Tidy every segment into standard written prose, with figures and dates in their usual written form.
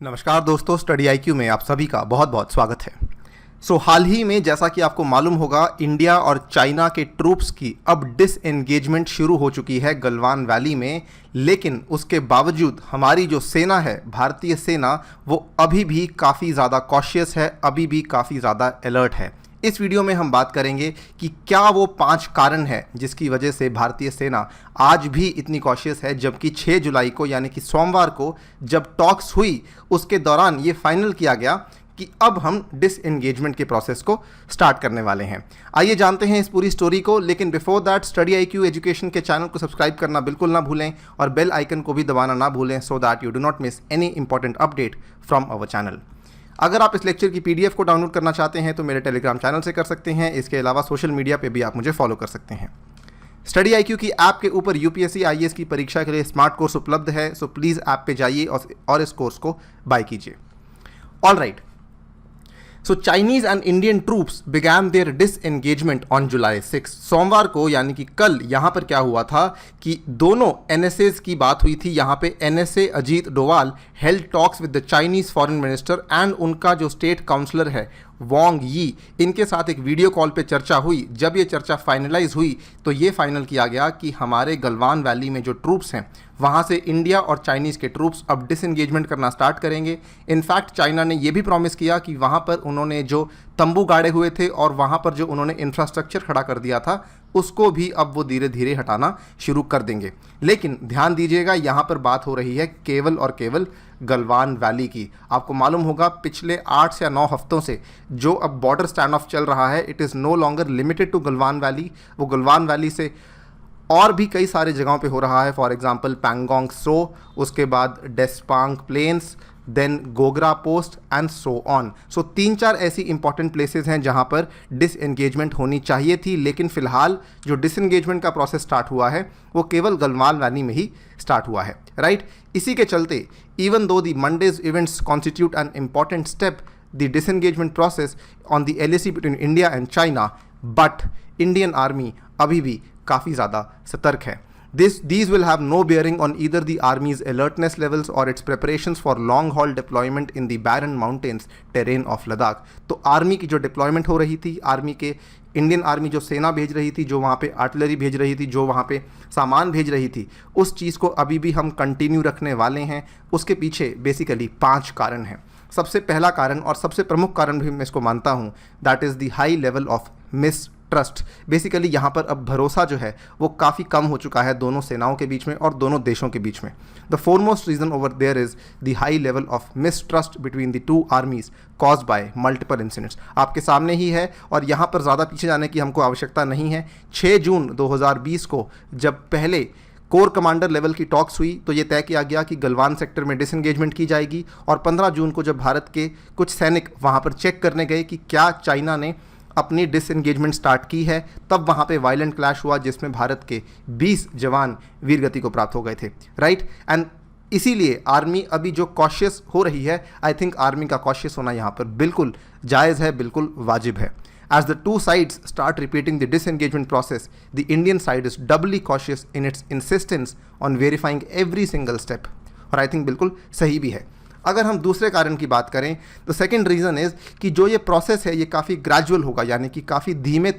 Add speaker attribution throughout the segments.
Speaker 1: नमस्कार दोस्तों, study IQ में आप सभी का बहुत बहुत स्वागत है। हाल ही में जैसा कि आपको मालूम होगा, इंडिया और चाइना के ट्रूप्स की अब डिसएंगेजमेंट शुरू हो चुकी है गलवान वैली में। लेकिन उसके बावजूद हमारी जो सेना है, भारतीय सेना, वो अभी भी काफ़ी ज़्यादा कॉशियस है, अभी भी काफ़ी ज़्यादा अलर्ट है। इस वीडियो में हम बात करेंगे कि क्या वो 5 कारण है जिसकी वजह से भारतीय सेना आज भी इतनी कॉशियस है, जबकि 6 जुलाई को यानी कि सोमवार को जब टॉक्स हुई उसके दौरान ये फाइनल किया गया कि अब हम डिसएंगेजमेंट के प्रोसेस को स्टार्ट करने वाले हैं। आइए जानते हैं इस पूरी स्टोरी को, लेकिन before that study IQ education के चैनल को सब्सक्राइब करना बिल्कुल ना भूलें और बेल आइकन को भी दबाना ना भूलें, so that you do not miss any important update from our channel. अगर आप इस लेक्चर की पीडीएफ को डाउनलोड करना चाहते हैं तो मेरे टेलीग्राम चैनल से कर सकते हैं। इसके अलावा सोशल मीडिया पे भी आप मुझे फॉलो कर सकते हैं। स्टडी आईक्यू की ऐप के ऊपर यूपीएससी आईएएस की परीक्षा के लिए स्मार्ट कोर्स उपलब्ध है, सो प्लीज़ ऐप पे जाइए और इस कोर्स को बाय कीजिए। All right, so Chinese and Indian troops began their disengagement on July 6। सोमवार को यानी कि कल यहाँ पर क्या हुआ था कि दोनों एनएसएस की बात हुई थी। यहाँ पे NSA Ajit Doval held talks with the Chinese foreign minister and उनका जो स्टेट काउंसलर है वांग यी, इनके साथ एक वीडियो कॉल पे चर्चा हुई। जब ये चर्चा फाइनलाइज हुई तो ये फाइनल किया गया कि हमारे गलवान वैली में जो ट्रूप्स हैं वहाँ से इंडिया और चाइनीज़ के ट्रूप्स अब डिसएंगेजमेंट करना स्टार्ट करेंगे। इनफैक्ट चाइना ने ये भी प्रॉमिस किया कि वहाँ पर उन्होंने जो तंबू गाड़े हुए थे और वहाँ पर जो उन्होंने इंफ्रास्ट्रक्चर खड़ा कर दिया था उसको भी अब वो धीरे धीरे हटाना शुरू कर देंगे। लेकिन ध्यान दीजिएगा, यहाँ पर बात हो रही है केवल और केवल गलवान वैली की। आपको मालूम होगा पिछले 8 से 9 हफ्तों से जो अब बॉर्डर स्टैंड ऑफ चल रहा है, it is no longer limited to Galwan valley. वो गलवान वैली से और भी कई सारे जगहों पे हो रहा है। फॉर एग्जांपल पैंगोंग सो, उसके बाद Depsang plains, then Gogra post and so on. So 3-4 ऐसी इंपॉर्टेंट प्लेसेस हैं जहां पर डिसएंगेजमेंट होनी चाहिए थी, लेकिन फिलहाल जो डिसएंगेजमेंट का प्रोसेस स्टार्ट हुआ है वो केवल गलवान वैली में ही स्टार्ट हुआ है, राइट। इसी के चलते even though the Mondays events constitute an important step the disengagement process on the LAC between India and China, but Indian army अभी भी काफ़ी ज़्यादा सतर्क है। These will have no bearing on either the Army's alertness levels or its preparations for long-haul deployment in the barren mountains terrain of Ladakh। तो army की जो deployment हो रही थी, आर्मी के इंडियन आर्मी जो सेना भेज रही थी, जो वहाँ पे आर्टिलरी भेज रही थी, जो वहाँ पे सामान भेज रही थी, उस चीज़ को अभी भी हम कंटिन्यू रखने वाले हैं। उसके पीछे बेसिकली 5 कारण हैं। सबसे पहला कारण और सबसे प्रमुख कारण भी मैं इसको मानता हूँ, that is the high level of mistrust. Basically यहाँ पर अब भरोसा जो है वो काफ़ी कम हो चुका है दोनों सेनाओं के बीच में और दोनों देशों के बीच में। The foremost reason over there is the high level of mistrust between the 2 armies caused by multiple incidents. आपके सामने ही है और यहाँ पर ज़्यादा पीछे जाने की हमको आवश्यकता नहीं है। 6 जून 2020 को जब पहले कोर कमांडर लेवल की टॉक्स हुई तो ये तय किया गया कि गलवान सेक्टर में डिसएंगेजमेंट की जाएगी, और 15 जून को जब भारत के कुछ सैनिक वहाँ पर चेक करने गए कि क्या चाइना ने अपनी डिसएंगेजमेंट स्टार्ट की है, तब वहाँ पे वायलेंट क्लैश हुआ जिसमें भारत के 20 जवान वीरगति को प्राप्त हो गए थे, राइट। एंड इसीलिए आर्मी अभी जो कॉशियस हो रही है, आई थिंक आर्मी का कॉशियस होना यहाँ पर बिल्कुल जायज़ है, बिल्कुल वाजिब है। As the two sides start repeating the disengagement process, the Indian side is doubly cautious in its insistence on verifying every single step। और आई थिंक बिल्कुल सही भी है। अगर हम दूसरे कारण की बात करें तो सेकेंड रीज़न इज़ कि जो ये प्रोसेस है ये काफ़ी ग्रेजुअल होगा, यानी कि काफ़ी धीमे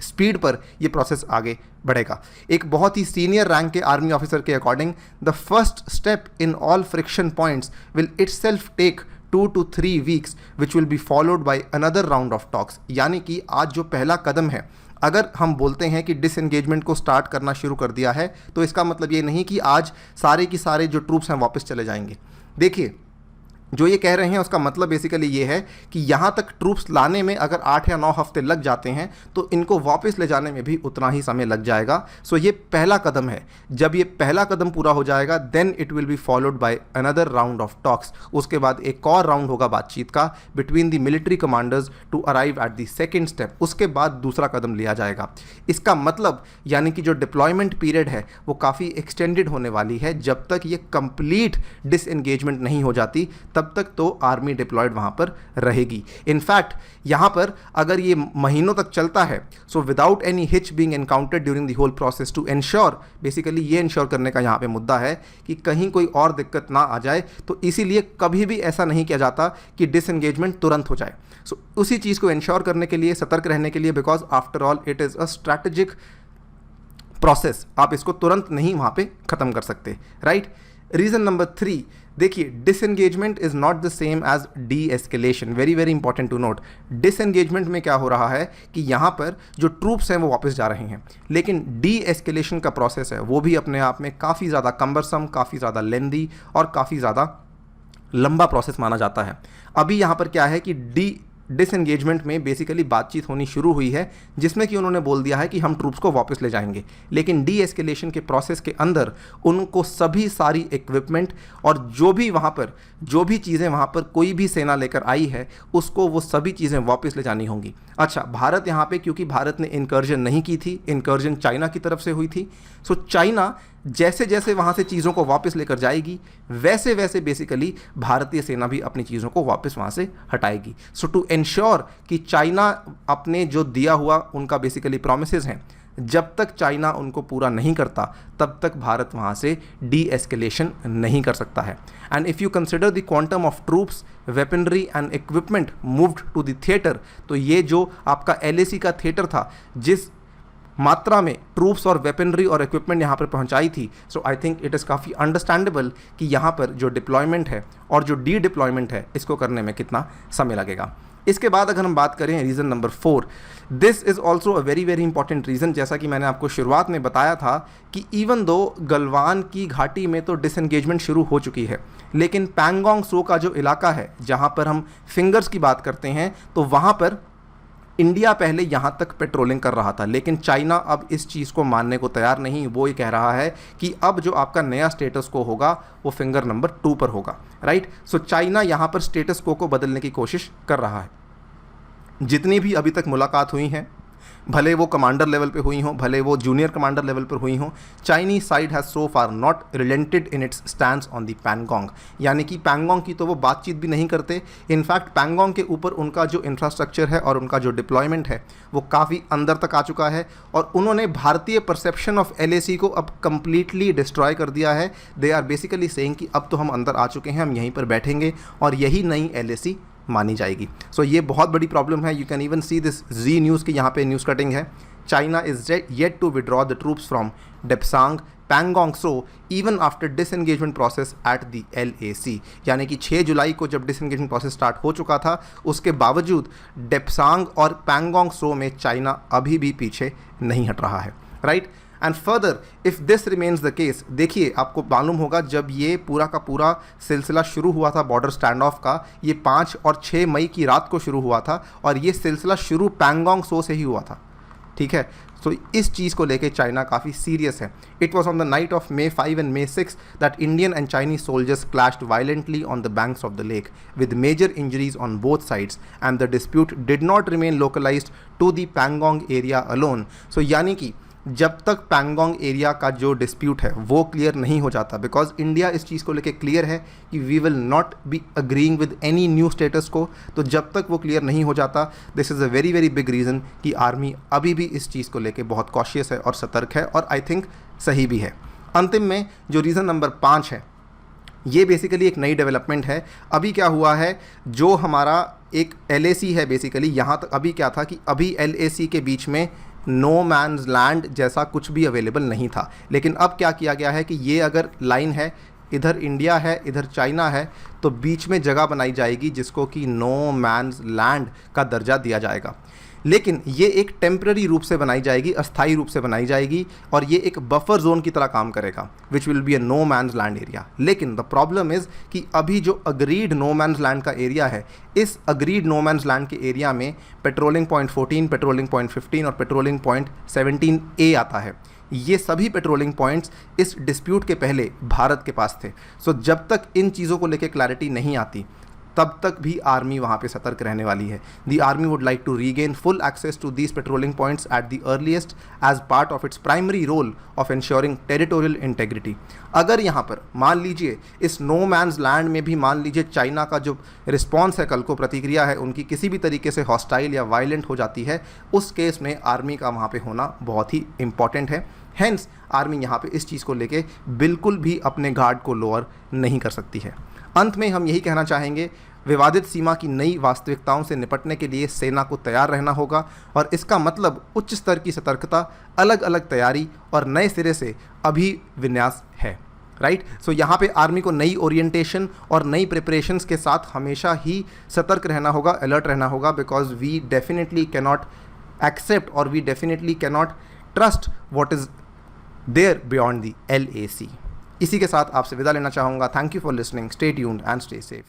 Speaker 1: स्पीड पर ये प्रोसेस आगे बढ़ेगा। एक बहुत ही सीनियर रैंक के आर्मी ऑफिसर के according, the first step in all friction points will itself take 2 to 3 weeks which will be followed by another round of talks। यानी कि आज जो पहला कदम है, अगर हम बोलते हैं कि डिसएंगेजमेंट को स्टार्ट करना शुरू कर दिया है, तो इसका मतलब ये नहीं कि आज सारे की सारे जो ट्रूप्स हैं वापस चले जाएंगे। देखिए, जो ये कह रहे हैं उसका मतलब बेसिकली ये है कि यहाँ तक ट्रूप्स लाने में अगर 8 या 9 हफ्ते लग जाते हैं तो इनको वापस ले जाने में भी उतना ही समय लग जाएगा। सो ये पहला कदम है। जब ये पहला कदम पूरा हो जाएगा then it will be followed by another round of talks. उसके बाद एक और राउंड होगा बातचीत का between the military commanders to arrive at the second step. उसके बाद दूसरा कदम लिया जाएगा। इसका मतलब यानी कि जो डिप्लॉयमेंट पीरियड है वो काफ़ी एक्सटेंडेड होने वाली है। जब तक ये कंप्लीट डिसएंगेजमेंट नहीं हो जाती तब तक तो आर्मी डिप्लॉयड वहाँ पर रहेगी। इनफैक्ट यहाँ पर अगर ये महीनों तक चलता है, so without any hitch being encountered during the whole process to ensure, basically ये इंश्योर करने का यहाँ पे मुद्दा है कि कहीं कोई और दिक्कत ना आ जाए, तो इसीलिए कभी भी ऐसा नहीं किया जाता कि डिसएंगेजमेंट तुरंत हो जाए। सो उसी चीज़ को इंश्योर करने के लिए, सतर्क रहने के लिए, because after all it is a strategic process, आप इसको तुरंत नहीं वहाँ पे ख़त्म कर सकते, राइट। रीज़न नंबर 3, देखिए disengagement is not the same as deescalation. Very very important to note, disengagement में क्या हो रहा है कि यहाँ पर जो ट्रूप्स हैं वो वापस जा रहे हैं, लेकिन डी एस्केलेशन का प्रोसेस है वो भी अपने आप में काफ़ी ज़्यादा कम्बरसम, काफ़ी ज़्यादा लेंदी और काफ़ी ज़्यादा लंबा प्रोसेस माना जाता है। अभी यहाँ पर क्या है कि डिसएंगेजमेंट में बेसिकली बातचीत होनी शुरू हुई है, जिसमें कि उन्होंने बोल दिया है कि हम ट्रूप्स को वापस ले जाएंगे, लेकिन डी एस्केलेशन के प्रोसेस के अंदर उनको सभी सारी इक्विपमेंट और जो भी वहाँ पर जो भी चीज़ें वहाँ पर कोई भी सेना लेकर आई है उसको वो सभी चीज़ें वापस ले जानी होंगी। अच्छा, भारत यहाँ पे, क्योंकि भारत ने इनकर्जन नहीं की थी, इनकर्जन चाइना की तरफ से हुई थी, सो चाइना जैसे जैसे वहाँ से चीज़ों को वापस लेकर जाएगी वैसे वैसे बेसिकली भारतीय सेना भी अपनी चीज़ों को वापस वहाँ से हटाएगी। सो टू इंश्योर कि चाइना अपने जो दिया हुआ उनका बेसिकली प्रोमिसेस हैं, जब तक चाइना उनको पूरा नहीं करता तब तक भारत वहाँ से डी एस्केलेशन नहीं कर सकता है। And if you consider the quantum of troops, weaponry and equipment moved to the theatre, तो ये जो आपका LAC का थिएटर था, जिस मात्रा में ट्रूप्स और वेपनरी और इक्विपमेंट यहाँ पर पहुँचाई थी, सो आई थिंक इट इज़ काफ़ी अंडरस्टैंडेबल कि यहाँ पर जो डिप्लॉयमेंट है और जो डी डिप्लॉयमेंट है इसको करने में कितना समय लगेगा। इसके बाद अगर हम बात करें reason number 4, this is also a very very important reason. जैसा कि मैंने आपको शुरुआत में बताया था कि इवन दो गलवान की घाटी में तो डिसएंगेजमेंट शुरू हो चुकी है, लेकिन पैंगोंग त्सो का जो इलाका है जहाँ पर हम फिंगर्स की बात करते हैं, तो वहाँ पर इंडिया पहले यहाँ तक पेट्रोलिंग कर रहा था, लेकिन चाइना अब इस चीज़ को मानने को तैयार नहीं। वो ये कह रहा है कि अब जो आपका नया स्टेटस को होगा वो फिंगर नंबर 2 पर होगा, राइट। सो चाइना यहाँ पर स्टेटस को बदलने की कोशिश कर रहा है। जितनी भी अभी तक मुलाकात हुई हैं, भले वो कमांडर लेवल पे हुई हों, भले वो जूनियर कमांडर लेवल पर हुई हों, Chinese side has so far not relented in its stands on the Pangong. यानी कि पैंगोंग की तो वो बातचीत भी नहीं करते। इनफैक्ट पैंगोंग के ऊपर उनका जो इंफ्रास्ट्रक्चर है और उनका जो डिप्लॉयमेंट है वो काफ़ी अंदर तक आ चुका है, और उन्होंने भारतीय परसेप्शन ऑफ LAC को अब कंप्लीटली डिस्ट्रॉय कर दिया है। दे आर बेसिकली सेइंग कि अब तो हम अंदर आ चुके हैं, हम यहीं पर बैठेंगे और यही नई LAC मानी जाएगी। सो ये बहुत बड़ी प्रॉब्लम है। You can even see this Zee news की यहाँ पे न्यूज़ कटिंग है, China is yet to withdraw the troops from Depsang Pangong Tso even after disengagement process at the LAC। यानी कि 6 जुलाई को जब डिसएंगेजमेंट प्रोसेस स्टार्ट हो चुका था, उसके बावजूद डेप्सांग और पैंगोंग त्सो में चाइना अभी भी पीछे नहीं हट रहा है, right. And further if this remains the case, देखिए आपको मालूम होगा जब ये पूरा का पूरा सिलसिला शुरू हुआ था बॉर्डर स्टैंड ऑफ का, ये 5 और 6 मई की रात को शुरू हुआ था और ये सिलसिला शुरू पैंगोंग त्सो से ही हुआ था, ठीक है। सो इस चीज़ को लेके चाइना काफ़ी सीरियस है। It was on the night of May 5 and May 6 that Indian and Chinese soldiers clashed violently on the banks of the lake with major injuries on both sides, and the dispute did not remain localized to the Pangong area alone। so यानी कि जब तक Pangong area का जो dispute है वो clear नहीं हो जाता, बिकॉज इंडिया इस चीज़ को लेके क्लियर है कि we will not be agreeing with any new status quo, तो जब तक वो क्लियर नहीं हो जाता, this is a very very big reason कि आर्मी अभी भी इस चीज़ को लेके बहुत कॉशियस है और सतर्क है, और आई थिंक सही भी है। अंतिम में जो रीज़न नंबर 5 है, ये बेसिकली एक नई डेवलपमेंट है। अभी क्या हुआ है, जो हमारा एक LAC है बेसिकली, यहाँ तक अभी क्या था कि अभी LAC के बीच में नो मैन्स लैंड जैसा कुछ भी अवेलेबल नहीं था, लेकिन अब क्या किया गया है कि ये अगर लाइन है, इधर इंडिया है इधर चाइना है, तो बीच में जगह बनाई जाएगी जिसको कि नो मैन्स लैंड का दर्जा दिया जाएगा। लेकिन ये एक टेम्पररी रूप से बनाई जाएगी, अस्थायी रूप से बनाई जाएगी, और ये एक बफर जोन की तरह काम करेगा, which will be a no man's land area. लेकिन द प्रॉब्लम इज़ कि अभी जो अग्रीड नो मैन्स लैंड का एरिया है, इस अग्रीड नो मैन्स लैंड के एरिया में पेट्रोलिंग पॉइंट 14, पेट्रोलिंग पॉइंट 15 और पेट्रोलिंग पॉइंट 17A आता है। ये सभी पेट्रोलिंग पॉइंट्स इस डिस्प्यूट के पहले भारत के पास थे। सो जब तक इन चीज़ों को लेकर क्लैरिटी नहीं आती, तब तक भी आर्मी वहाँ पे सतर्क रहने वाली है। The army would like to regain full access to these patrolling points at the earliest as part of its primary role of ensuring territorial integrity. अगर यहाँ पर मान लीजिए इस नो मैन्स लैंड में भी मान लीजिए चाइना का जो रिस्पॉन्स है, कल को प्रतिक्रिया है उनकी, किसी भी तरीके से हॉस्टाइल या वायलेंट हो जाती है, उस केस में आर्मी का वहाँ पे होना बहुत ही इंपॉर्टेंट है। हैंस आर्मी यहाँ पे इस चीज़ को लेके बिल्कुल भी अपने गार्ड को लोअर नहीं कर सकती है। अंत में हम यही कहना चाहेंगे, विवादित सीमा की नई वास्तविकताओं से निपटने के लिए सेना को तैयार रहना होगा और इसका मतलब उच्च स्तर की सतर्कता, अलग अलग तैयारी और नए सिरे से अभिविन्यास है। राइट। सो यहाँ पे आर्मी को नई ओरिएंटेशन और नई प्रिपरेशंस के साथ हमेशा ही सतर्क रहना होगा, अलर्ट रहना होगा, because we definitely cannot accept और we definitely cannot trust what is there beyond the LAC। इसी के साथ आपसे विदा लेना चाहूँगा। Thank you for listening, stay tuned and stay safe.